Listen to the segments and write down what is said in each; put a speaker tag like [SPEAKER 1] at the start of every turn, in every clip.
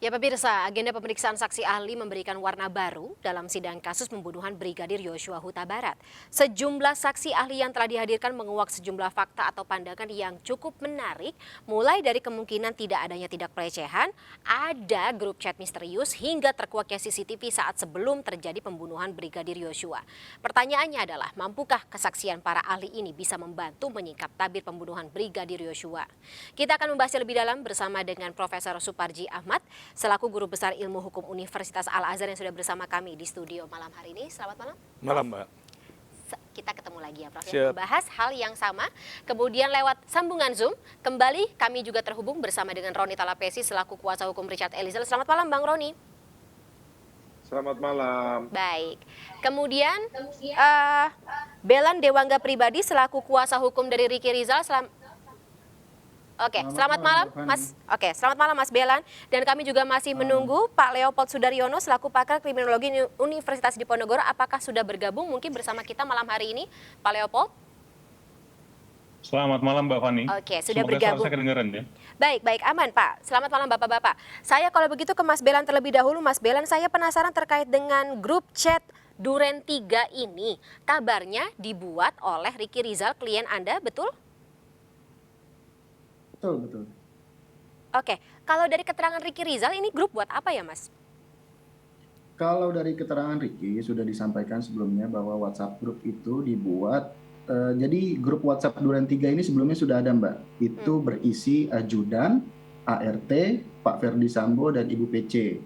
[SPEAKER 1] Ya pemirsa, agenda pemeriksaan saksi ahli memberikan warna baru dalam sidang kasus pembunuhan Brigadir Yosua Huta Barat. Sejumlah saksi ahli yang telah dihadirkan menguak sejumlah fakta atau pandangan yang cukup menarik, mulai dari kemungkinan tidak adanya tindak pelecehan, ada grup chat misterius, hingga terkuaknya CCTV saat sebelum terjadi pembunuhan Brigadir Yosua. Pertanyaannya adalah, mampukah kesaksian para ahli ini bisa membantu menyingkap tabir pembunuhan Brigadir Yosua? Kita akan membahasnya lebih dalam bersama dengan Profesor Suparji Ahmad, selaku Guru Besar Ilmu Hukum Universitas Al-Azhar yang sudah bersama kami di studio malam hari ini. Selamat malam.
[SPEAKER 2] Malam, Mbak.
[SPEAKER 1] Kita ketemu lagi ya, Prof.
[SPEAKER 2] Siap.
[SPEAKER 1] Membahas hal yang sama. Kemudian lewat sambungan Zoom, kembali kami juga terhubung bersama dengan Roni Talapesi selaku kuasa hukum Richard Eliezer. Selamat malam, Bang Roni.
[SPEAKER 3] Selamat malam.
[SPEAKER 1] Baik. Kemudian Belan Dewangga Pribadi selaku kuasa hukum dari Riki Rizal. Oke, selamat malam Mas. Oke, selamat malam Mas Belan. Dan kami juga masih menunggu Pak Leopold Sudaryono selaku pakar kriminologi Universitas Diponegoro. Apakah sudah bergabung mungkin bersama kita malam hari ini, Pak Leopold?
[SPEAKER 4] Selamat malam Mbak Fani.
[SPEAKER 1] Oke, sudah
[SPEAKER 4] Semoga
[SPEAKER 1] bergabung.
[SPEAKER 4] saya kedengaran ya.
[SPEAKER 1] Baik, aman Pak. Selamat malam Bapak-Bapak. Saya kalau begitu ke Mas Belan terlebih dahulu. Mas Belan, saya penasaran terkait dengan grup chat Duren 3 ini. Kabarnya dibuat oleh Riki Rizal, klien Anda, betul?
[SPEAKER 5] Betul.
[SPEAKER 1] Oke, kalau dari keterangan Riki Rizal ini grup buat apa ya Mas?
[SPEAKER 5] Kalau dari keterangan Ricky sudah disampaikan sebelumnya bahwa WhatsApp grup itu dibuat, jadi grup WhatsApp Duren 3 ini sebelumnya sudah ada Mbak. Itu berisi ajudan, ART, Pak Ferdi Sambo, dan Ibu PC.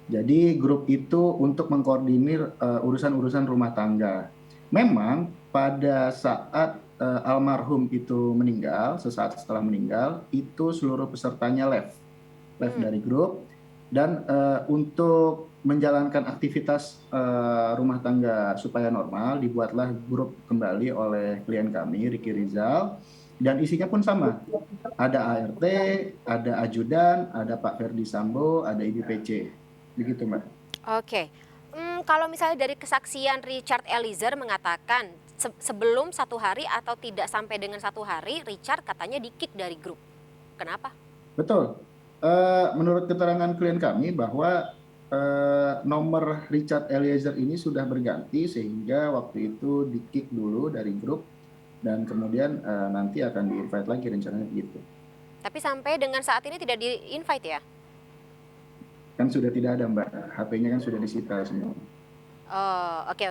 [SPEAKER 5] Jadi grup itu untuk mengkoordinir urusan-urusan rumah tangga. Memang pada saat almarhum itu meninggal, sesaat setelah meninggal, itu seluruh pesertanya left dari grup. Dan untuk menjalankan aktivitas rumah tangga supaya normal, dibuatlah grup kembali oleh klien kami, Riki Rizal. Dan isinya pun sama, ada ART, ada ajudan, ada Pak Ferdi Sambo, ada Ibu PC. Begitu Mbak.
[SPEAKER 1] Oke, kalau misalnya dari kesaksian Richard Eliezer mengatakan sebelum 1 hari atau tidak sampai dengan 1 hari, Richard katanya di-kick dari grup. Kenapa?
[SPEAKER 5] Betul. Menurut keterangan klien kami bahwa nomor Richard Eliezer ini sudah berganti sehingga waktu itu di-kick dulu dari grup dan kemudian nanti akan di-invite lagi rencananya begitu.
[SPEAKER 1] Tapi sampai dengan saat ini tidak di-invite ya?
[SPEAKER 5] Kan sudah tidak ada Mbak, HP-nya kan sudah disita semua.
[SPEAKER 1] Oh, oke.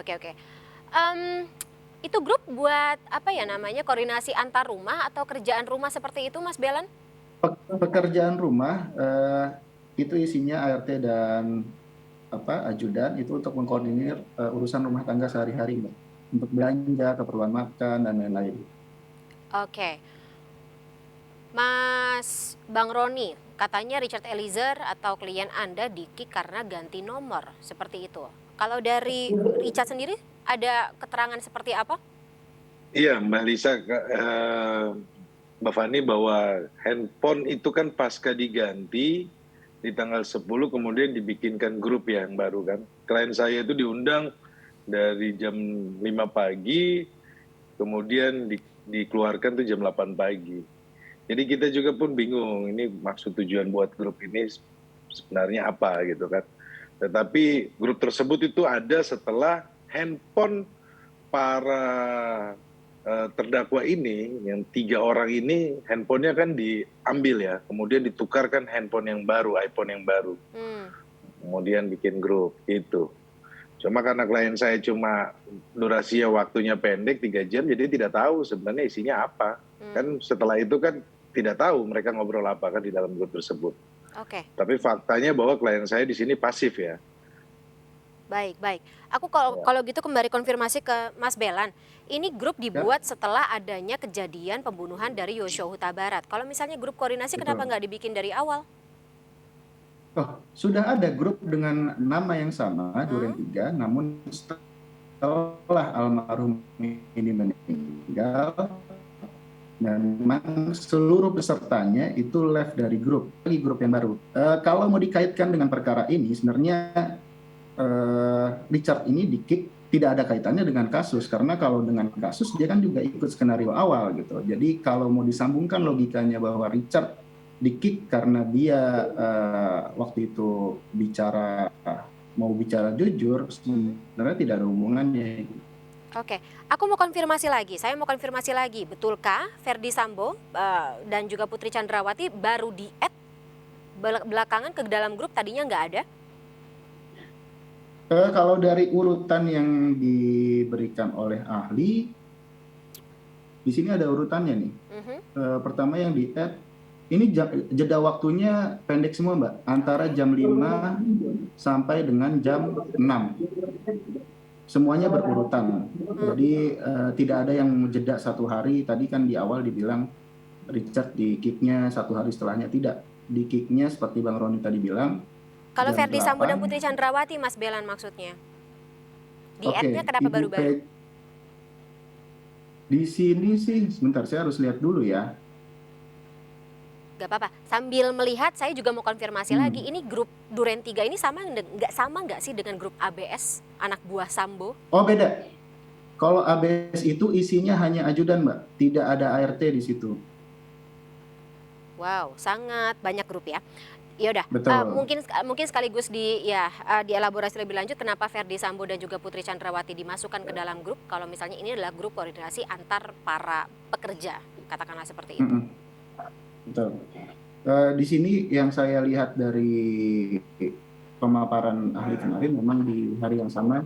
[SPEAKER 1] Itu grup buat apa ya namanya, koordinasi antar rumah atau kerjaan rumah seperti itu Mas Belan?
[SPEAKER 5] Pekerjaan rumah itu isinya ART dan ajudan itu untuk mengkoordinir urusan rumah tangga sehari-hari Mbak. Untuk belanja, keperluan makan, dan lain-lain.
[SPEAKER 1] Oke. Mas Bang Roni, katanya Richard Eliezer atau klien Anda di-kick karena ganti nomor, seperti itu. Kalau dari Richard sendiri ada keterangan seperti apa?
[SPEAKER 3] Iya Mbak Lisa, Mbak Fani, bahwa handphone itu kan pasca diganti di tanggal 10 kemudian dibikinkan grup yang baru kan. Klien saya itu diundang dari jam 5 pagi, kemudian dikeluarkan tuh jam 8 pagi. Jadi kita juga pun bingung, ini maksud tujuan buat grup ini sebenarnya apa gitu kan. Tetapi grup tersebut itu ada setelah handphone para terdakwa ini, yang 3 orang ini handphonenya kan diambil ya, kemudian ditukarkan handphone yang baru, iPhone yang baru. Kemudian bikin grup itu. Cuma karena klien saya cuma durasinya waktunya pendek 3 jam, jadi tidak tahu sebenarnya isinya apa. Kan setelah itu kan tidak tahu mereka ngobrol apa kan di dalam grup tersebut.
[SPEAKER 1] Oke.
[SPEAKER 3] Tapi faktanya bahwa klien saya di sini pasif ya.
[SPEAKER 1] Baik. Aku kalau gitu kembali konfirmasi ke Mas Belan. Ini grup dibuat setelah adanya kejadian pembunuhan dari Yosua Huta Barat. Kalau misalnya grup koordinasi, kenapa nggak dibikin dari awal?
[SPEAKER 5] Oh, sudah ada grup dengan nama yang sama, Duren 3, namun setelah almarhum ini meninggal, memang seluruh pesertanya itu left dari grup yang baru. Kalau mau dikaitkan dengan perkara ini, sebenarnya Richard ini di-kick tidak ada kaitannya dengan kasus, karena kalau dengan kasus dia kan juga ikut skenario awal gitu. Jadi kalau mau disambungkan logikanya bahwa Richard di-kick karena dia waktu itu mau bicara jujur, sebenarnya tidak ada hubungannya.
[SPEAKER 1] Oke, aku mau konfirmasi lagi. Saya mau konfirmasi lagi, betulkah Verdi Sambo dan juga Putri Chandrawati baru di-add belakangan ke dalam grup, tadinya nggak ada?
[SPEAKER 5] Kalau dari urutan yang diberikan oleh ahli, di sini ada urutannya nih. Pertama yang di-add, ini jeda waktunya pendek semua, Mbak. Antara jam 5 sampai dengan jam 6. Semuanya berurutan. Jadi tidak ada yang jeda 1 hari. Tadi kan di awal dibilang Richard di kick-nya 1 hari setelahnya. Tidak. Di kick-nya seperti Bang Roni tadi bilang.
[SPEAKER 1] Kalau
[SPEAKER 5] jam
[SPEAKER 1] Verdi Sambo dan
[SPEAKER 5] 8.
[SPEAKER 1] Putri Chandrawati, Mas Belan maksudnya. Di
[SPEAKER 5] Oke,
[SPEAKER 1] add-nya kenapa
[SPEAKER 5] Ibu
[SPEAKER 1] baru-baru?
[SPEAKER 5] Di sini sih, sebentar saya harus lihat dulu ya.
[SPEAKER 1] Gak apa-apa. Sambil melihat, saya juga mau konfirmasi lagi. Ini grup Duren 3 ini sama nggak sih dengan grup ABS, anak buah Sambo?
[SPEAKER 5] Oh, beda. Kalau ABS itu isinya hanya ajudan, Mbak. Tidak ada ART di situ.
[SPEAKER 1] Wow, sangat banyak grup ya. Ya udah,
[SPEAKER 5] Betul.
[SPEAKER 1] mungkin sekaligus dielaborasi lebih lanjut kenapa Verdi Sambo dan juga Putri Chandrawati dimasukkan ke dalam grup kalau misalnya ini adalah grup koordinasi antar para pekerja, katakanlah seperti itu.
[SPEAKER 5] Betul. Di sini yang saya lihat dari pemaparan ahli kemarin, memang di hari yang sama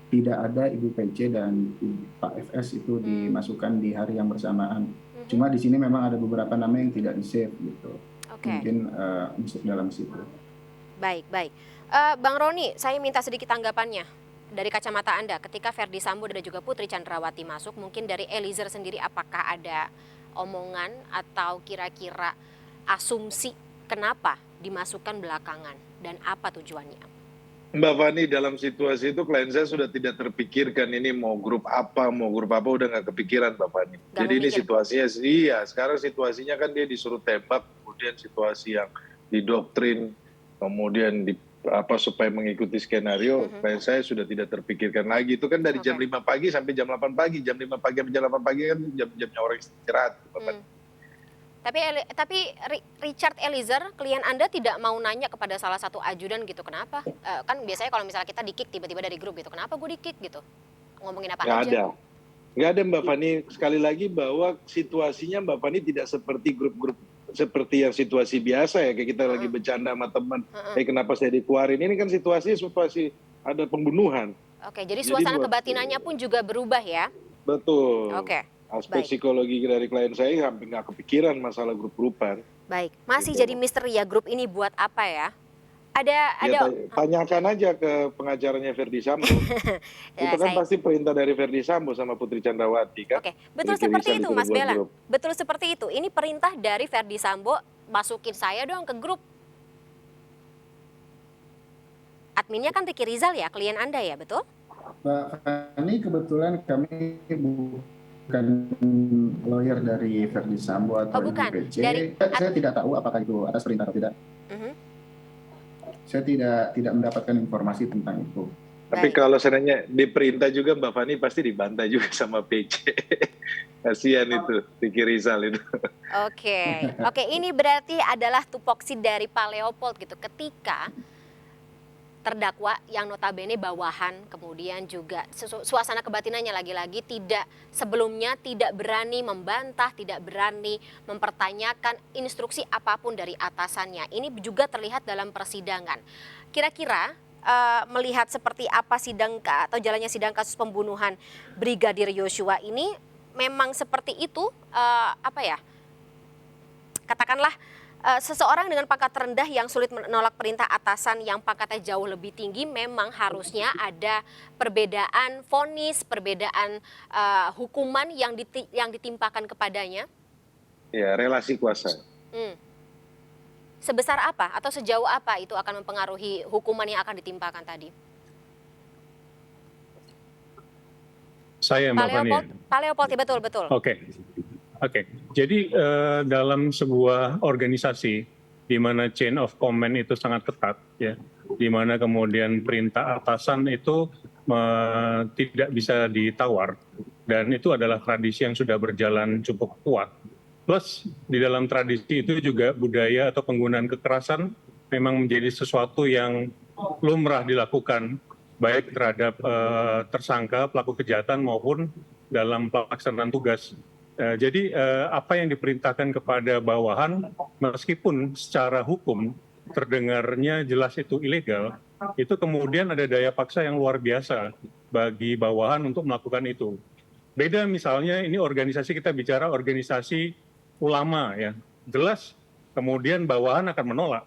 [SPEAKER 5] tidak ada Ibu PC dan Pak FS itu dimasukkan di hari yang bersamaan. Cuma di sini memang ada beberapa nama yang tidak di-save gitu. Mungkin masuk dalam situ.
[SPEAKER 1] Baik. Bang Roni, saya minta sedikit tanggapannya dari kacamata Anda ketika Verdi Sambo dan juga Putri Chandrawati masuk. Mungkin dari Eliezer sendiri, apakah ada omongan atau kira-kira asumsi kenapa dimasukkan belakangan dan apa tujuannya?
[SPEAKER 3] Mbak Fani, dalam situasi itu klien saya sudah tidak terpikirkan ini mau grup apa udah nggak kepikiran Mbak Fani. Jadi ini situasinya, iya sekarang situasinya kan dia disuruh tembak, kemudian situasi yang didoktrin, kemudian supaya mengikuti skenario, klien saya sudah tidak terpikirkan lagi. Itu kan dari jam 5 pagi sampai jam 8 pagi, jam 5 pagi sampai jam 8 pagi kan jam-jamnya orang istirahat. Mbak Fani.
[SPEAKER 1] Tapi Richard Eliezer, klien Anda tidak mau nanya kepada salah satu ajudan gitu, kenapa? Kan biasanya kalau misalnya kita di-kick tiba-tiba dari grup gitu, kenapa gue di-kick gitu? Ngomongin apa aja?
[SPEAKER 3] Nggak ada Mbak Fani, sekali lagi bahwa situasinya Mbak Fani tidak seperti grup-grup seperti yang situasi biasa ya, kayak kita lagi bercanda sama teman, kenapa saya dikeluarin, ini kan situasi ada pembunuhan.
[SPEAKER 1] Oke, jadi suasana kebatinannya pun juga berubah ya?
[SPEAKER 3] Betul.
[SPEAKER 1] Oke.
[SPEAKER 3] Aspek psikologi dari klien saya hampir nggak kepikiran masalah grup-grupan.
[SPEAKER 1] Baik, masih jadi misteri ya grup ini buat apa ya?
[SPEAKER 3] Tanyakan aja ke pengacaranya Verdi Sambo. Itu kan pasti perintah dari Verdi Sambo sama Putri Chandrawati kan.
[SPEAKER 1] Oke, betul seperti itu Mas Bella. Betul seperti itu. Ini perintah dari Verdi Sambo, masukin saya dong ke grup. Adminnya kan Ricky Rizal ya, klien Anda ya, betul?
[SPEAKER 5] Mbak Fani, kebetulan kami bukan lawyer dari Verdi Sambo atau IPC. Saya tidak tahu apakah itu atas perintah atau tidak. Saya tidak mendapatkan informasi tentang itu.
[SPEAKER 3] Tapi kalau seandainya diperintah juga Mbak Fani pasti dibantai juga sama PC. Kasihan itu, Ricky Rizal itu.
[SPEAKER 1] Oke, ini berarti adalah tupoksi dari Pak Leopold gitu. Ketika terdakwa yang notabene bawahan, kemudian juga suasana kebatinannya lagi-lagi sebelumnya tidak berani membantah, tidak berani mempertanyakan instruksi apapun dari atasannya. Ini juga terlihat dalam persidangan. Kira-kira melihat seperti apa atau jalannya sidang kasus pembunuhan Brigadir Yosua ini, memang seperti itu, katakanlah seseorang dengan pangkat rendah yang sulit menolak perintah atasan yang pangkatnya jauh lebih tinggi, memang harusnya ada perbedaan vonis, perbedaan hukuman yang ditimpakan kepadanya.
[SPEAKER 3] Ya, relasi kuasa.
[SPEAKER 1] Sebesar apa atau sejauh apa itu akan mempengaruhi hukuman yang akan ditimpakan tadi?
[SPEAKER 4] Saya Mbak Fani.
[SPEAKER 1] Pak Leopold, betul.
[SPEAKER 4] Oke. Jadi dalam sebuah organisasi di mana chain of command itu sangat ketat, ya, di mana kemudian perintah atasan itu tidak bisa ditawar, dan itu adalah tradisi yang sudah berjalan cukup kuat. Plus di dalam tradisi itu juga budaya atau penggunaan kekerasan memang menjadi sesuatu yang lumrah dilakukan baik terhadap tersangka pelaku kejahatan maupun dalam pelaksanaan tugas. Jadi apa yang diperintahkan kepada bawahan meskipun secara hukum terdengarnya jelas itu ilegal, itu kemudian ada daya paksa yang luar biasa bagi bawahan untuk melakukan itu. Beda misalnya ini organisasi, kita bicara organisasi ulama ya, jelas kemudian bawahan akan menolak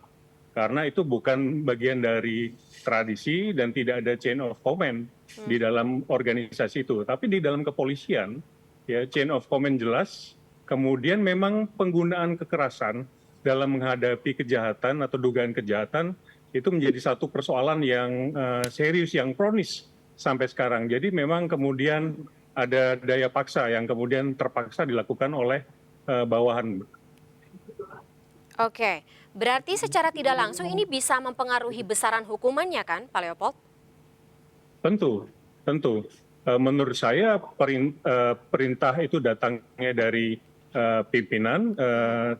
[SPEAKER 4] karena itu bukan bagian dari tradisi dan tidak ada chain of command di dalam organisasi itu. Tapi di dalam kepolisian ya chain of command jelas, kemudian memang penggunaan kekerasan dalam menghadapi kejahatan atau dugaan kejahatan itu menjadi satu persoalan yang serius, yang kronis sampai sekarang. Jadi memang kemudian ada daya paksa yang kemudian terpaksa dilakukan oleh bawahan.
[SPEAKER 1] Oke, berarti secara tidak langsung ini bisa mempengaruhi besaran hukumannya kan, Pak Leopold?
[SPEAKER 4] Tentu. Menurut saya perintah itu datangnya dari pimpinan,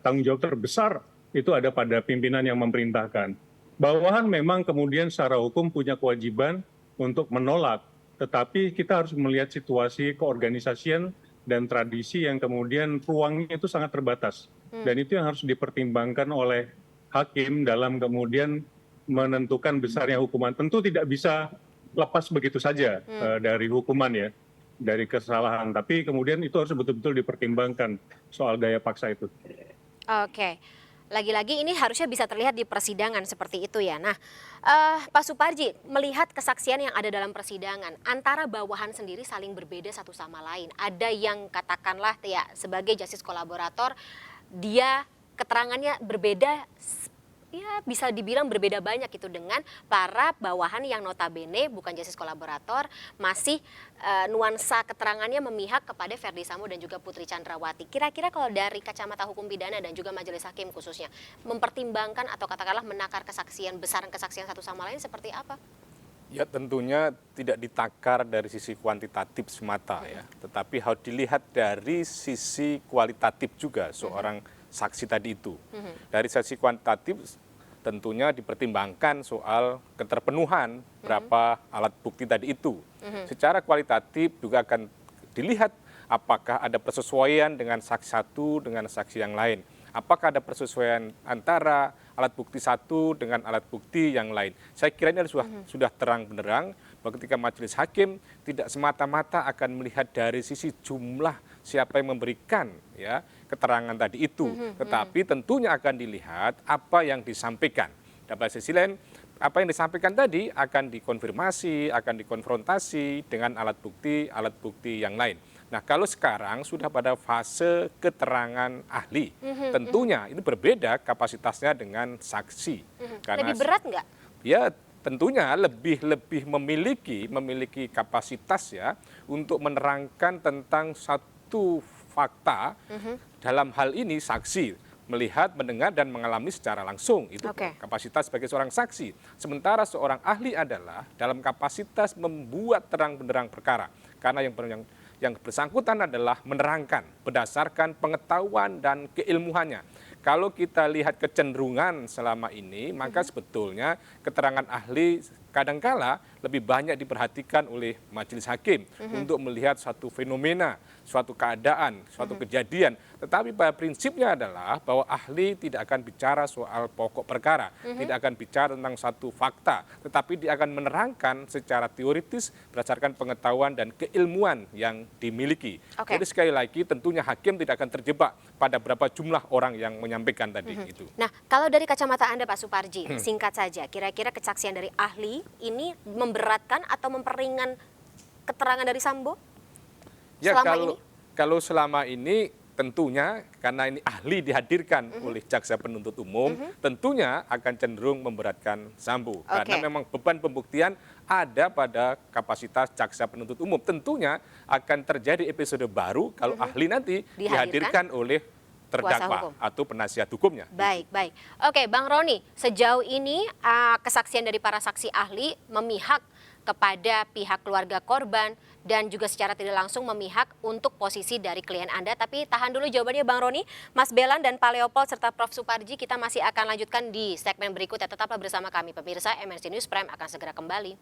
[SPEAKER 4] tanggung jawab terbesar itu ada pada pimpinan yang memerintahkan. Bawahan memang kemudian secara hukum punya kewajiban untuk menolak, tetapi kita harus melihat situasi keorganisasian dan tradisi yang kemudian ruangnya itu sangat terbatas. Dan itu yang harus dipertimbangkan oleh hakim dalam kemudian menentukan besarnya hukuman. Tentu tidak bisa lepas begitu saja dari hukuman ya, dari kesalahan. Tapi kemudian itu harus betul-betul dipertimbangkan soal daya paksa itu.
[SPEAKER 1] Oke. Lagi-lagi ini harusnya bisa terlihat di persidangan seperti itu ya. Nah, Pak Suparji, melihat kesaksian yang ada dalam persidangan, antara bawahan sendiri saling berbeda satu sama lain. Ada yang katakanlah ya sebagai justice kolaborator, dia keterangannya berbeda, ya bisa dibilang berbeda banyak itu dengan para bawahan yang notabene bukan justice kolaborator, masih nuansa keterangannya memihak kepada Ferdy Sambo dan juga Putri Chandrawati. Kira-kira kalau dari kacamata hukum pidana dan juga majelis hakim khususnya, mempertimbangkan atau katakanlah menakar kesaksian, besaran kesaksian satu sama lain seperti apa?
[SPEAKER 2] Ya tentunya tidak ditakar dari sisi kuantitatif semata ya, tetapi harus dilihat dari sisi kualitatif juga seorang saksi tadi itu. Dari sisi kuantitatif tentunya dipertimbangkan soal keterpenuhan berapa alat bukti tadi itu. Secara kualitatif juga akan dilihat apakah ada persesuaian dengan saksi satu dengan saksi yang lain. Apakah ada persesuaian antara alat bukti satu dengan alat bukti yang lain. Saya kira ini sudah terang benderang bahwa ketika majelis hakim tidak semata-mata akan melihat dari sisi jumlah siapa yang memberikan ya keterangan tadi itu, tetapi tentunya akan dilihat apa yang disampaikan. Dan pada sisi lain, apa yang disampaikan tadi akan dikonfirmasi, akan dikonfrontasi dengan alat bukti yang lain. Nah, kalau sekarang sudah pada fase keterangan ahli, tentunya itu berbeda kapasitasnya dengan saksi.
[SPEAKER 1] Karena lebih berat nggak?
[SPEAKER 2] Ya, tentunya lebih memiliki kapasitas ya untuk menerangkan tentang satu fakta. Dalam hal ini saksi melihat, mendengar dan mengalami secara langsung, itu kapasitas sebagai seorang saksi. Sementara seorang ahli adalah dalam kapasitas membuat terang benderang perkara, karena yang bersangkutan adalah menerangkan berdasarkan pengetahuan dan keilmuannya. Kalau kita lihat kecenderungan selama ini, maka sebetulnya keterangan ahli kadangkala lebih banyak diperhatikan oleh majelis hakim untuk melihat suatu fenomena, suatu keadaan, suatu kejadian. Tetapi pada prinsipnya adalah bahwa ahli tidak akan bicara soal pokok perkara, tidak akan bicara tentang satu fakta, tetapi dia akan menerangkan secara teoritis berdasarkan pengetahuan dan keilmuan yang dimiliki. Jadi sekali lagi tentunya hakim tidak akan terjebak pada berapa jumlah orang yang menyampaikan tadi itu.
[SPEAKER 1] Nah, kalau dari kacamata Anda Pak Suparji, singkat saja, kira-kira kesaksian dari ahli ini memberatkan atau memperingan keterangan dari Sambo?
[SPEAKER 2] Ya, kalau selama ini tentunya karena ini ahli dihadirkan oleh jaksa penuntut umum, tentunya akan cenderung memberatkan Sambo. Karena memang beban pembuktian ada pada kapasitas jaksa penuntut umum. Tentunya akan terjadi episode baru kalau ahli nanti dihadirkan oleh terdakwa atau penasihat hukumnya.
[SPEAKER 1] Baik. Oke, Bang Roni, sejauh ini kesaksian dari para saksi ahli memihak kepada pihak keluarga korban dan juga secara tidak langsung memihak untuk posisi dari klien Anda. Tapi tahan dulu jawabannya Bang Roni, Mas Belan dan Pak Leopold serta Prof. Suparji. Kita masih akan lanjutkan di segmen berikutnya. Tetaplah bersama kami pemirsa, MNC News Prime akan segera kembali.